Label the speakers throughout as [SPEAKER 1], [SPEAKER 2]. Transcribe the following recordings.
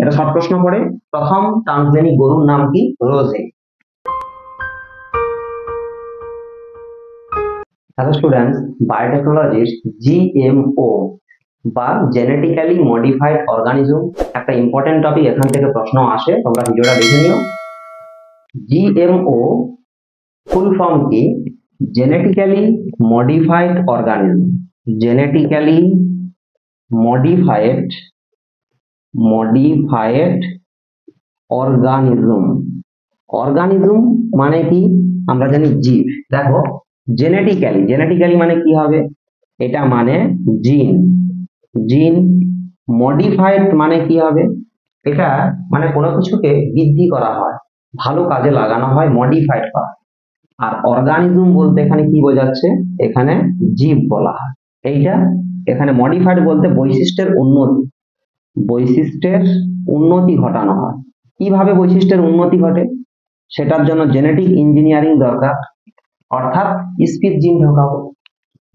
[SPEAKER 1] এটা শর্ট প্রশ্ন পড়ে। প্রথম ট্রান্সজেনিক গরুর নাম কি? রোজে। হ্যালো স্টুডেন্টস, বায়োটেকনোলজির জিএমও বা জেনেটিক্যালি মডিফাইড অর্গানিজম একটা ইম্পর্টেন্ট টপিক। এখান থেকে প্রশ্ন আসে, তোমরা ভিডিওটা দেখে নিও। জিএমও ফুল ফর্ম কি? Genetically modified organism. Genetically modified organism. Organism মানে কি? আমরা জানি জীব। দেখো, জেনেটিক্যালি মানে কি হবে? এটা মানে জিন। মডিফাইড মানে কি হবে? এটা মানে কোনো কিছুকে বৃদ্ধি করা হয়, ভালো কাজে লাগানো হয়, মডিফাইড করা। আর অর্গানিজম বলতে এখানে কি বোঝাচ্ছে? এখানে জীব বলা হয়। এইটা এখানে মডিফাইড বলতে বৈশিষ্ট্যের উন্নতি ঘটানো হয়। কিভাবে বৈশিষ্ট্যের উন্নতি ঘটে? সেটার জন্য জেনেটিক ইঞ্জিনিয়ারিং দরকার, অর্থাৎ স্পিড জিন ঢোকাবো।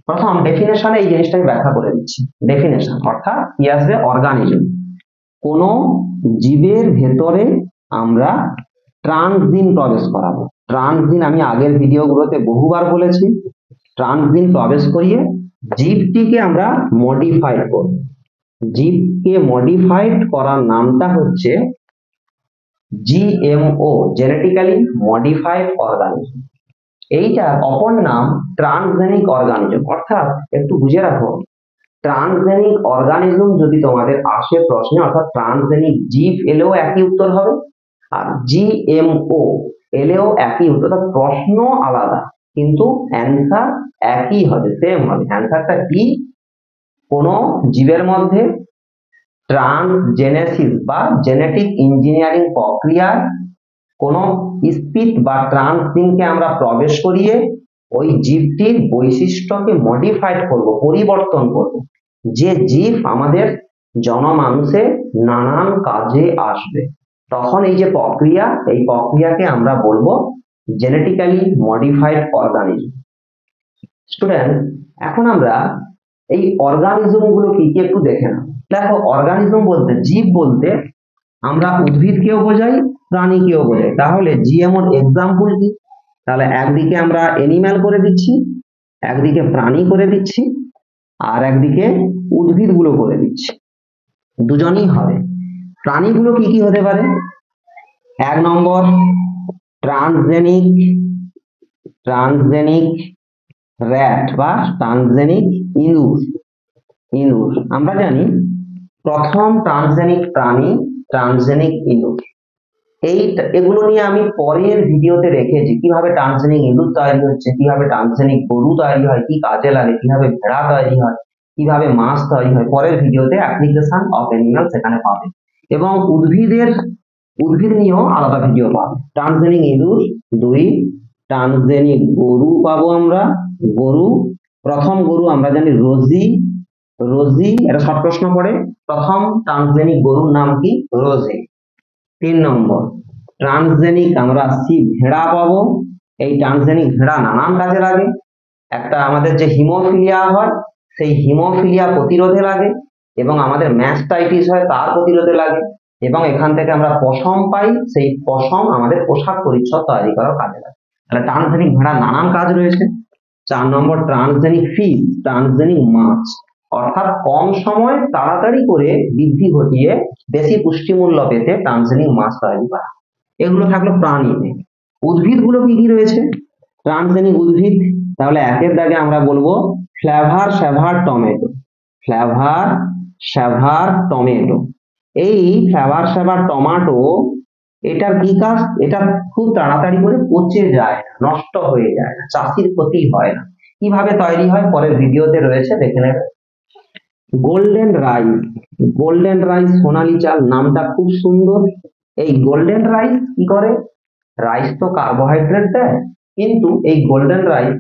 [SPEAKER 1] প্রথম ডেফিনেশনে এই জিনিসটা আমি ব্যাখ্যা করে দিচ্ছি। ডেফিনেশন অর্থাৎ কি আসবে? অর্গানিজম কোন জীবের ভেতরে আমরা ট্রান্সজিন প্রবেশ করাবো। ট্রান্সজিন আমি আগের ভিডিওগুলোতে বহুবার বলেছি। ট্রান্সজিন প্রবেশ করিয়ে জীবটিকে আমরা মডিফাইড করব। জীবকে মডিফাইড করার নামটা হচ্ছে জিএমও, জেনেটিক্যালি মডিফাইড অর্গানিজম। এইটার অপর নাম ট্রান্সজেনিক অর্গানিজম। অর্থাৎ একটু বুঝে রাখো, ট্রান্সজেনিক অর্গানিজম যদি তোমাদের আসে প্রশ্নে, অর্থাৎ ট্রান্সজেনিক জীব এলেও একই উত্তর হবে, আর জিএমও এলেও একই উত্তর। প্রশ্ন আলাদা কিন্তু অ্যান্সার একই হবে, সেম হবে। অ্যান্সারটা কি? কোন জীবের মধ্যে ট্রান্সজেনেসিস বা জেনেটিক ইঞ্জিনিয়ারিং প্রক্রিয়ার কোন স্পিড বা ট্রান্সজিনকে আমরা প্রবেশ করিয়ে ওই জীবটির বৈশিষ্ট্যকে মডিফাইড করব, পরিবর্তন করব, যে জীব আমাদের জনমানুষে নানান কাজে আসবে। তখন এই যে প্রক্রিয়া, এই প্রক্রিয়াকে আমরা বলবো জেনেটিক্যালি মডিফাইড অর্গানিজম। স্টুডেন্ট, এখন আমরা এই অর্গানিজম গুলো কি কি একটু দেখে নাও। দেখো, অর্গানিজম বলতে, জীব বলতে আমরা উদ্ভিদকেও বোঝাই, প্রাণীকেও বোঝাই। তাহলে জিএমওর এক্সাম্পল কি? তাহলে একদিকে আমরা এনিম্যাল করে দিচ্ছি, একদিকে প্রাণী করে দিচ্ছি, আর একদিকে উদ্ভিদগুলো করে দিচ্ছি। দুজনই হবে। প্রাণীগুলো কি কি হতে পারে? এক নম্বর, ট্রান্সজেনিক র্যাট বা ট্রান্সজেনিক ইঁদুর। আমরা জানি প্রথম ট্রান্সজেনিক প্রাণী ট্রান্সজেনিক ইঁদুর। এগুলো নিয়ে আমি পরের ভিডিওতে রেখেছি, কিভাবে ট্রান্সজেনিক ইঁদুর তৈরি হচ্ছে, কিভাবে ট্রান্সজেনিক গরু তৈরি হয়, কি কাজে লাগে, কিভাবে ভেড়া তৈরি হয়, কিভাবে মাছ তৈরি হয়। পরের ভিডিওতে অ্যাপ্লিকেশন অফ অ্যানিমাল সেখানে পাবে। এবং উদ্ভিদ নিয়েও আলাদা ভিডিও পাবে। ট্রান্সজেনিক ইঁদুর। দুই, ট্রান্সজেনিক গরু পাবো আমরা। প্রথম গরু আমরা জানি রোজি। এটা শর্ট প্রশ্ন পড়ে। প্রথম ট্রান্সজেনিক গরুর নাম কি? রোজে। 3 নম্বর, ট্রান্সজেনিক আমরা ভেড়া পাবো। এই ট্রান্সজেনিক ভেড়া নানান কাজে লাগে। একটা আমাদের যে হিমোফিলিয়া হয়, সেই হিমোফিলিয়া প্রতিরোধে লাগে, এবং আমাদের ম্যাস্টাইটিস হয় তার প্রতিরোধে লাগে, এবং এখান থেকে আমরা পশম পাই, সেই পশম আমাদের পোশাক পরিচ্ছদ তৈরি করার কাজে লাগে। তাহলে ট্রান্সজেনিক ভেড়া নানান কাজ রয়েছে। 4 নম্বর, ট্রান্সজেনিক ফিশ, ট্রান্সজেনিক মাছ, অর্থাৎ কম সময় তাড়াতাড়ি করে বৃদ্ধি ঘটিয়ে বেশি পুষ্টিমূল্য পেতে ট্রান্সজেনিক মাছ তৈরি করা। এগুলো থাকলো প্রাণীতে। উদ্ভিদগুলো কি কি রয়েছে? ট্রান্সজেনিক উদ্ভিদ, তাহলে একের দাগে আমরা বলবো ফ্লেভার স্যাভার টমেটো। এই ফ্লেভার স্যাভার টমেটো, এটার কি কাজ? এটা খুব তাড়াতাড়ি করে পচে যায়, নষ্ট হয়ে যায়, চাষির ক্ষতি হয় না। কিভাবে তৈরি হয় পরের ভিডিওতে রয়েছে, দেখে নেবে। গোল্ডেন রাইস, সোনালী চাল, নামটা খুব সুন্দর। এই গোল্ডেন রাইস কি করে? রাইস তো কার্বোহাইড্রেট দেয়, কিন্তু এই গোল্ডেন রাইস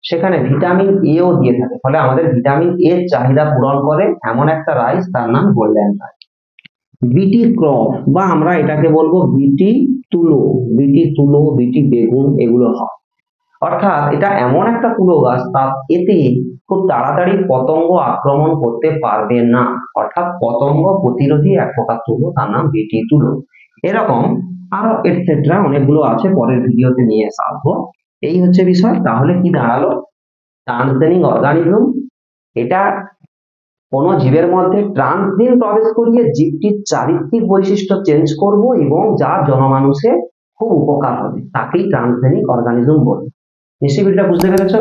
[SPEAKER 1] সেখানে ভিটামিন এও দিয়ে থাকে, ফলে আমাদের ভিটামিন এর চাহিদা পূরণ করে এমন একটা রাইস, তার নাম গোল্ডেন রাইস। বিটি ক্রপ বা আমরা এটাকে বলবো বিটি তুলো, বিটি বেগুন, এগুলো হয়। অর্থাৎ এটা এমন একটা তুলো গাছ, তা এতে খুব তাড়াতাড়ি পতঙ্গ আক্রমণ করতে পারবে না, অর্থাৎ পতঙ্গ প্রতিরোধী এক প্রকার তুলো, তার নাম বিটি তুলো। এরকম আরো এটসেট্রা অনেকগুলো আছে, পরের ভিডিওতে নিয়ে আসবো। এই হচ্ছে বিষয়। তাহলে কি দাঁড়ালো, ট্রান্সজেনিক অর্গানিজম এটা কোন জীবের মধ্যে ট্রান্সজিন প্রবেশ করিয়ে জীবটির চারিত্রিক বৈশিষ্ট্য চেঞ্জ করব এবং যার জনমানুষে খুব উপকার হবে, তাকেই ট্রান্সজেনিক অর্গানিজম বলে। নিশ্চয়ই ভিডিওটা বুঝতে পেরেছো?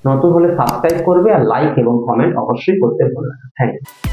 [SPEAKER 1] নতুন হলে সাবস্ক্রাইব করবে আর লাইক এবং কমেন্ট অবশ্যই করতে ভুলবে না। Thank you.